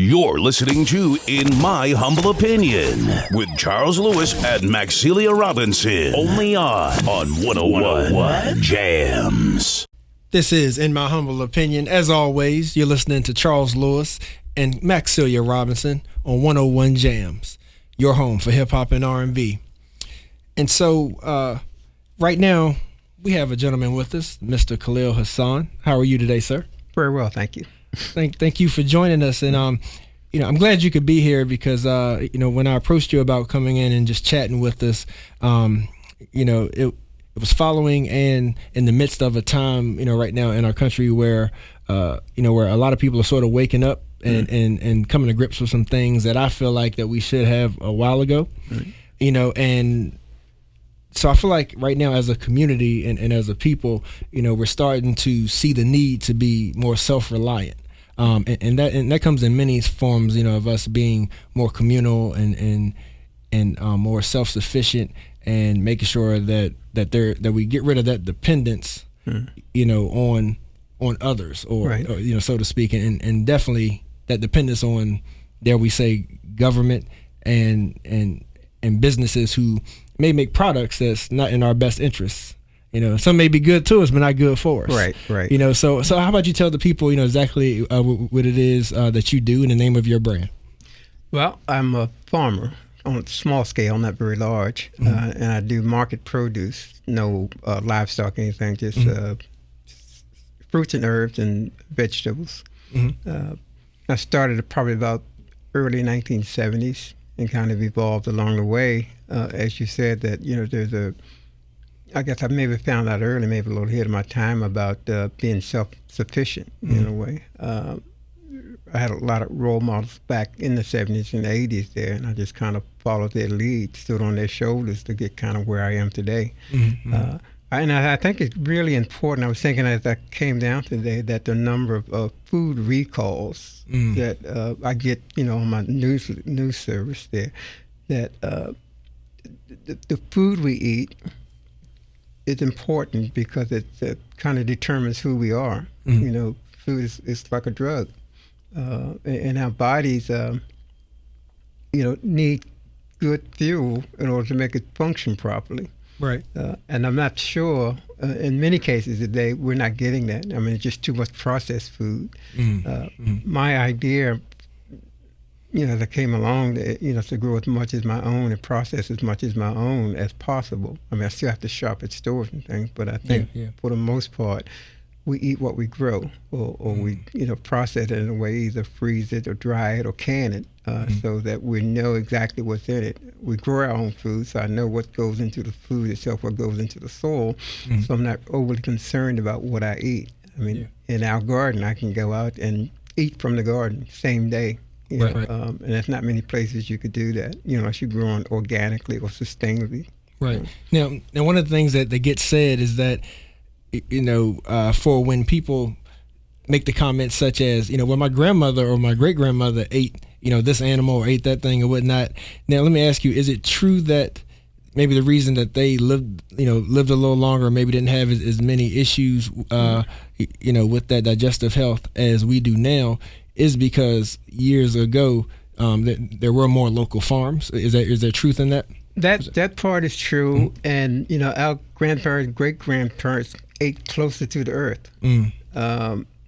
You're listening to In My Humble Opinion with Charles Lewis and Maxilia Robinson. Only on 101 Jams. This is In My Humble Opinion. As always, you're listening to Charles Lewis and Maxilia Robinson on 101 Jams, your home for hip-hop and R&B. And so right now, we have a gentleman with us, Mr. Khalil Hassan. How are you today, sir? Very well, thank you. Thank you for joining us. And, I'm glad you could be here because, when I approached you about coming in and just chatting with us, it was following and in the midst of a time, right now in our country where a lot of people are sort of waking up and coming to grips with some things that I feel like that we should have a while ago, and so I feel like right now as a community and as a people, we're starting to see the need to be more self-reliant. And that comes in many forms, of us being more communal and more self-sufficient and making sure that we get rid of that dependence, on others or, right. or so to speak, and definitely that dependence on, dare we say, government and businesses who may make products that's not in our best interests. Some may be good to us, but not good for us. Right. So how about you tell the people, exactly what it is that you do in the name of your brand? Well, I'm a farmer on a small scale, not very large, and I do market produce, no livestock, anything, just fruits and herbs and vegetables. I started probably about early 1970s and kind of evolved along the way. As you said, that, there's I guess I maybe found out early, maybe a little ahead of my time, about being self-sufficient in a way. I had a lot of role models back in the 70s and 80s there, and I just kind of followed their lead, stood on their shoulders to get kind of where I am today. And I think it's really important. I was thinking as I came down today that the number of food recalls that I get, on my news service there, that the food we eat is important because it kind of determines who we are. Food is like a drug, and our bodies, need good fuel in order to make it function properly. Right. And I'm not sure, in many cases today, we're not getting that. I mean, it's just too much processed food. My idea, as I came along, to grow as much as my own and process as much as my own as possible. I mean, I still have to shop at stores and things, but I think for the most part, we eat what we grow, or we, process it in a way, either freeze it or dry it or can it, so that we know exactly what's in it. We grow our own food, so I know what goes into the food itself, what goes into the soil, so I'm not overly concerned about what I eat. I mean, in our garden, I can go out and eat from the garden same day. Right. And there's not many places you could do that, unless you're growing organically or sustainably. Right. Now, one of the things that gets said is that, for when people make the comments such as, well, my grandmother or my great-grandmother ate, this animal or ate that thing or whatnot. Now, let me ask you, is it true that maybe the reason that they lived a little longer, maybe didn't have as many issues, with that digestive health as we do now, is because years ago there were more local farms? Is there truth in that? That part is true, and our grandparents, great grandparents ate closer to the earth.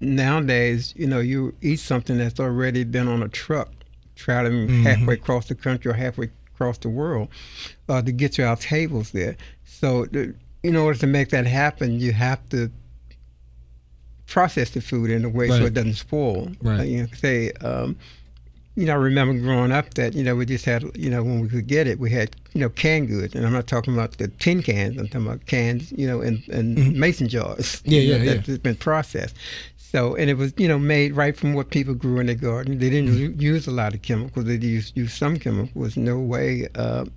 Nowadays, you eat something that's already been on a truck, traveling halfway across the country or halfway across the world to get to our tables there. So, in order to make that happen, you have to process the food in a way so it doesn't spoil. Right. I remember growing up that, we just had, when we could get it, we had, canned goods. And I'm not talking about the tin cans. I'm talking about cans, in mason jars. That's been processed. So, and it was, made right from what people grew in their garden. They didn't use a lot of chemicals. They used some chemicals. No way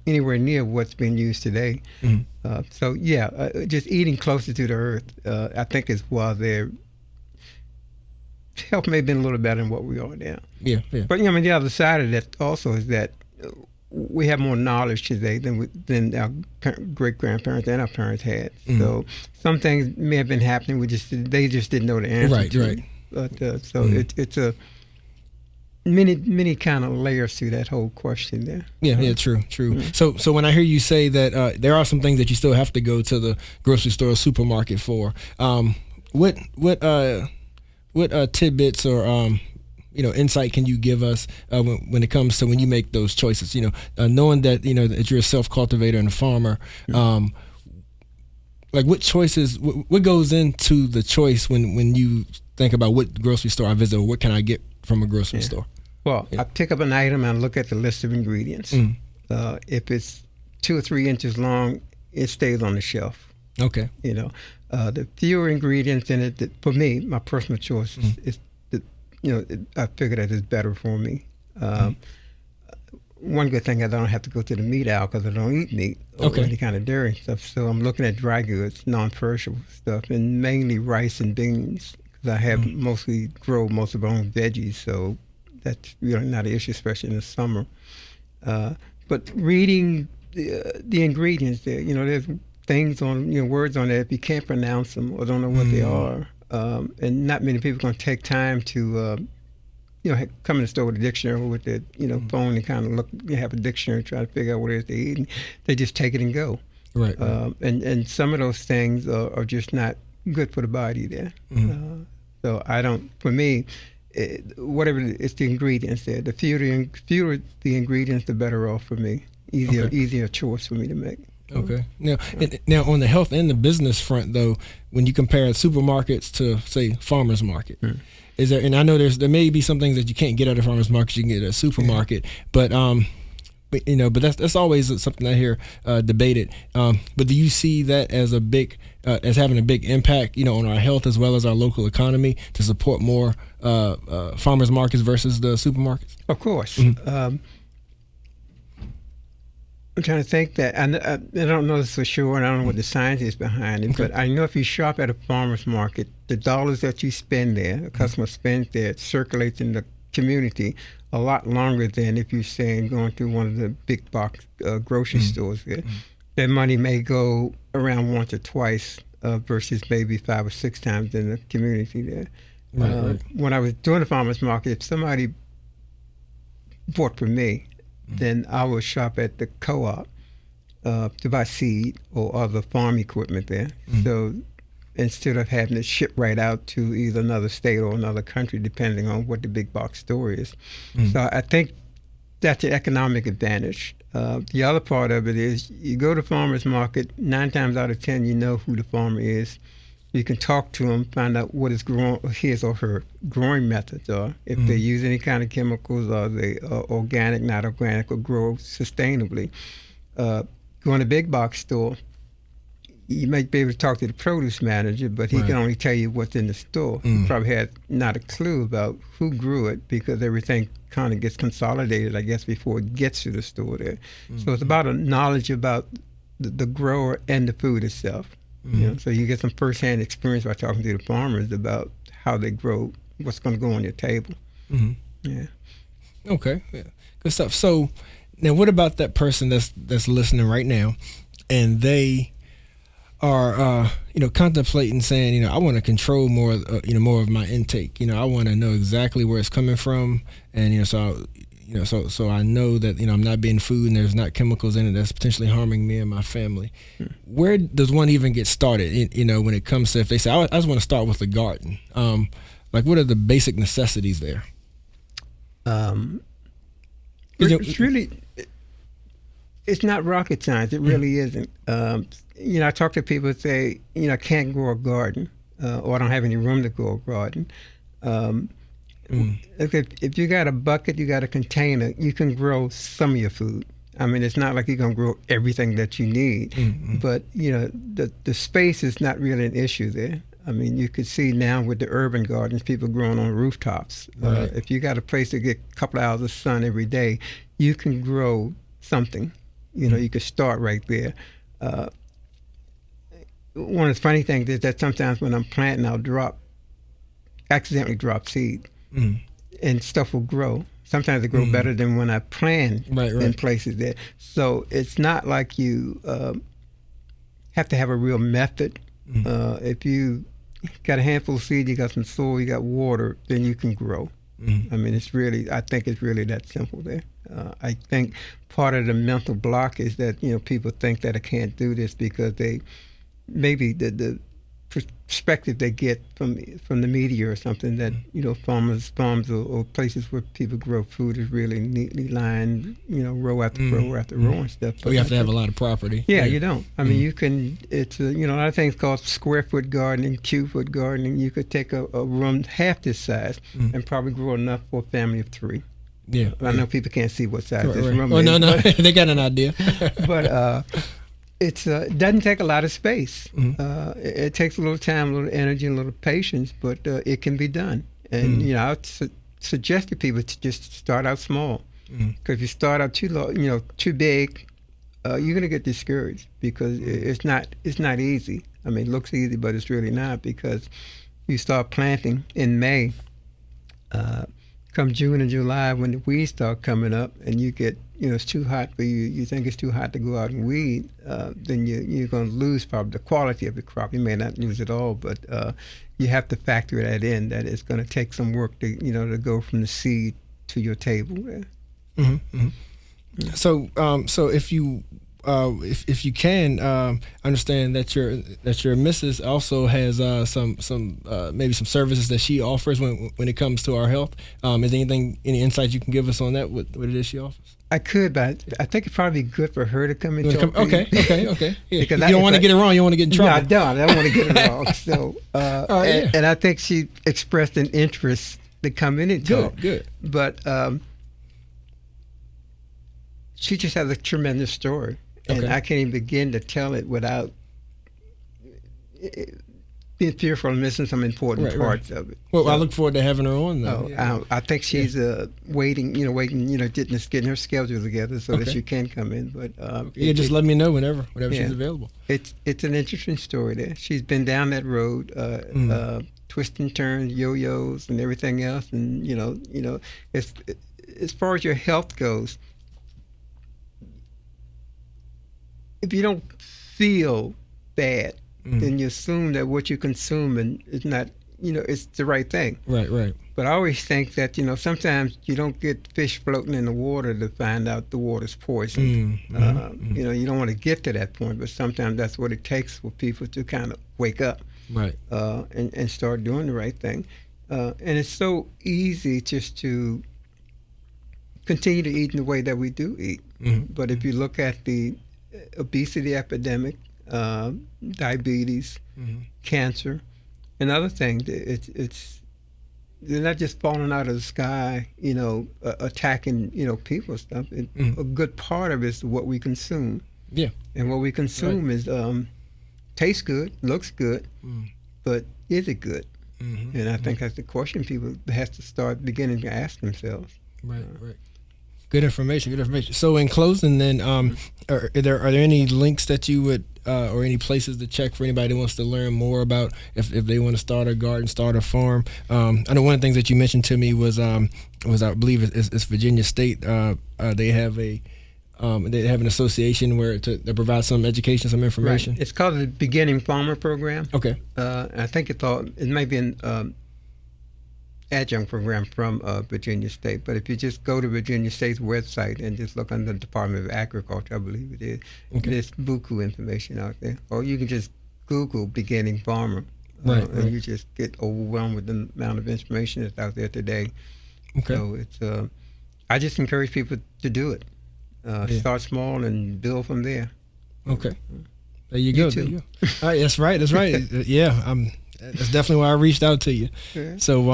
anywhere near what's being used today. Just eating closer to the earth, I think is why their health may have been a little better than what we are now. Yeah. But, the other side of that also is that we have more knowledge today than our great-grandparents and our parents had. So some things may have been happening. They just didn't know the answer to. Right. But it's many kind of layers to that whole question there. Yeah, true. Mm-hmm. So when I hear you say that there are some things that you still have to go to the grocery store or supermarket for, what tidbits or insight can you give us when it comes to when you make those choices? Knowing that that you're a self-cultivator and a farmer, like what choices, what goes into the choice when you think about what grocery store I visit or what can I get from a grocery store? Well, I pick up an item and look at the list of ingredients. If it's 2 or 3 inches long, it stays on the shelf. Okay. The fewer ingredients in it, for me, my personal choice is I figure that is better for me. One good thing, I don't have to go to the meat aisle because I don't eat meat or any kind of dairy stuff. So I'm looking at dry goods, non-perishable stuff, and mainly rice and beans because I have grow most of our own veggies. So that's really not an issue, especially in the summer. But reading the ingredients there, there's things on, words on there, if you can't pronounce them or don't know what they are, and not many people are going to take time to, come in the store with a dictionary or with their, phone and kind of look, have a dictionary and try to figure out what it is they eat. And they just take it and go. Right. And some of those things are just not good for the body there. So for me, whatever it's the ingredients there. The fewer the ingredients, the better off for me. Easier choice for me to make. Okay. Now on the health and the business front, though, when you compare supermarkets to say farmers market, is there? And I know there may be some things that you can't get at a farmers market you can get at a supermarket, but that's always something I hear debated. But do you see that as a big as having a big impact, on our health as well as our local economy to support more farmers markets versus the supermarkets? Of course. I'm trying to think that, I don't know this for sure, and I don't know what the science is behind it, but I know if you shop at a farmer's market, the dollars that you spend there, a customer spends there, it circulates in the community a lot longer than if you're saying going through one of the big box grocery stores there. That money may go around once or twice versus maybe 5 or 6 times in the community there. Right. When I was doing the farmer's market, if somebody bought from me, then I would shop at the co-op to buy seed or other farm equipment there. So instead of having to ship right out to either another state or another country, depending on what the big box store is. So I think that's an economic advantage. The other part of it is you go to farmer's market, 9 times out of 10, you know who the farmer is. You can talk to them, find out what his or her growing methods are. If they use any kind of chemicals, are they organic, not organic, or grow sustainably. Going to a big box store, you might be able to talk to the produce manager, but he can only tell you what's in the store. He probably has not a clue about who grew it because everything kind of gets consolidated, I guess, before it gets to the store there. So it's about a knowledge about the grower and the food itself. So you get some firsthand experience by talking to the farmers about how they grow, what's going to go on your table. Yeah. Okay. Yeah. Good stuff. So now, what about that person that's listening right now, and they are contemplating saying, I want to control more of my intake. I want to know exactly where it's coming from, and so I know that I'm not being food and there's not chemicals in it that's potentially harming me and my family. Where does one even get started? When it comes to, if they say I just want to start with a garden, like what are the basic necessities there? It's not rocket science. It really isn't. I talk to people that say, I can't grow a garden, or I don't have any room to grow a garden. If you got a bucket, you got a container, you can grow some of your food. I mean, it's not like you're going to grow everything that you need, but, the space is not really an issue there. I mean, you could see now with the urban gardens, people growing on rooftops. If you got a place to get a couple hours of sun every day, you can grow something. You could start right there. One of the funny things is that sometimes when I'm planting, I'll accidentally drop seed. And stuff will grow. Sometimes it grow better than when I plan in places there. So it's not like you have to have a real method. If you got a handful of seed, you got some soil, you got water, then you can grow. I mean, I think it's really that simple there. I think part of the mental block is that, people think that I can't do this because maybe the perspective they get from the media or something that, farms or places where people grow food is really neatly lined, row after row after row and stuff. But you have to have a lot of property. Yeah, you don't. I mean, you can, it's, a lot of things called square foot gardening, cube foot gardening. You could take a room half this size and probably grow enough for a family of 3. Yeah. I know people can't see what size this room is. Oh, no. But, they got an idea. But it doesn't take a lot of space. It takes a little time, a little energy, and a little patience, but it can be done. And, I would suggest to people to just start out small. Because if you start out too low, too big, you're going to get discouraged because it's not easy. I mean, it looks easy, but it's really not, because you start planting in May. Come June and July, when the weeds start coming up and you get, it's too hot for you, you think it's too hot to go out and weed, then you're going to lose probably the quality of the crop. You may not lose it all, but you have to factor that in, that it's going to take some work to, to go from the seed to your table. So if you can understand that your missus also has some maybe some services that she offers when it comes to our health. Is there any insights you can give us on that? What it is she offers? I could, but I think it'd probably be good for her to come and talk. Okay. Yeah. Because you don't want to get it wrong. You don't want to get in trouble. No, I don't want to get it wrong. So, and I think she expressed an interest to come in and talk. Good. But she just has a tremendous story. And I can't even begin to tell it without being fearful of missing some important parts of it. Well, I look forward to having her on, though. I think she's waiting, getting her schedule together so that she can come in. But just let me know whenever she's available. It's an interesting story there. She's been down that road, twists and turns, yo-yos, and everything else. And as far as your health goes, if you don't feel bad, then you assume that what you consume is not, it's the right thing. Right. But I always think that, sometimes you don't get fish floating in the water to find out the water's poison. You don't want to get to that point, but sometimes that's what it takes for people to kind of wake up, right, and start doing the right thing. And it's so easy just to continue to eat in the way that we do eat. But if you look at the obesity epidemic, diabetes, cancer, and other things, they're not just falling out of the sky, attacking, people and stuff. A good part of it is what we consume. Yeah. And what we consume is tastes good, looks good, but is it good? And I think that's the question people have to start beginning to ask themselves. Right. Good information. So in closing, then, are there any links that you would, or any places to check for anybody that wants to learn more about if they want to start a garden, start a farm? I know one of the things that you mentioned to me was I believe it's Virginia State. They have an association where they provide some education, some information. Right. It's called the Beginning Farmer Program. Okay. I think it may be an adjunct program from Virginia State, but if you just go to Virginia State's website and just look under the Department of Agriculture, I believe it is, there's buku information out there. Or you can just Google Beginning Farmer, and you just get overwhelmed with the amount of information that's out there today. Okay. So it's I just encourage people to do it. Start small and build from there. Okay. There you go. There you go. All right, that's right. Yeah, that's definitely why I reached out to you. Yeah. So,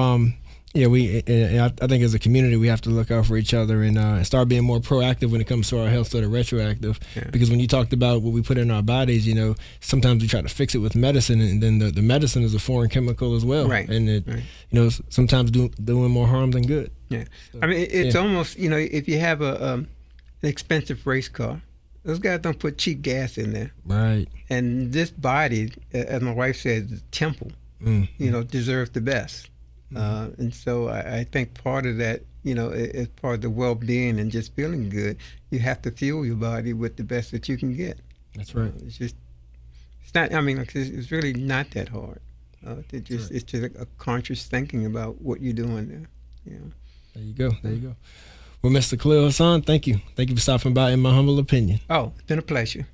I think as a community we have to look out for each other and start being more proactive when it comes to our health instead of retroactive. Yeah. Because when you talked about what we put in our bodies, sometimes we try to fix it with medicine, and then the medicine is a foreign chemical as well. Right. And it, sometimes doing more harm than good. Yeah. So, I mean, it's almost, if you have an expensive race car, those guys don't put cheap gas in there. Right. And this body, as my wife said, the temple, deserves the best. And so I think part of that, is part of the well-being and just feeling good. You have to fuel your body with the best that you can get. That's right. It's not, it's really not that hard. It's just a conscious thinking about what you're doing there. Yeah. There you go. There you go. Well, Mr. Khalil Hassan, thank you. Thank you for stopping by, in my humble opinion. Oh, it's been a pleasure.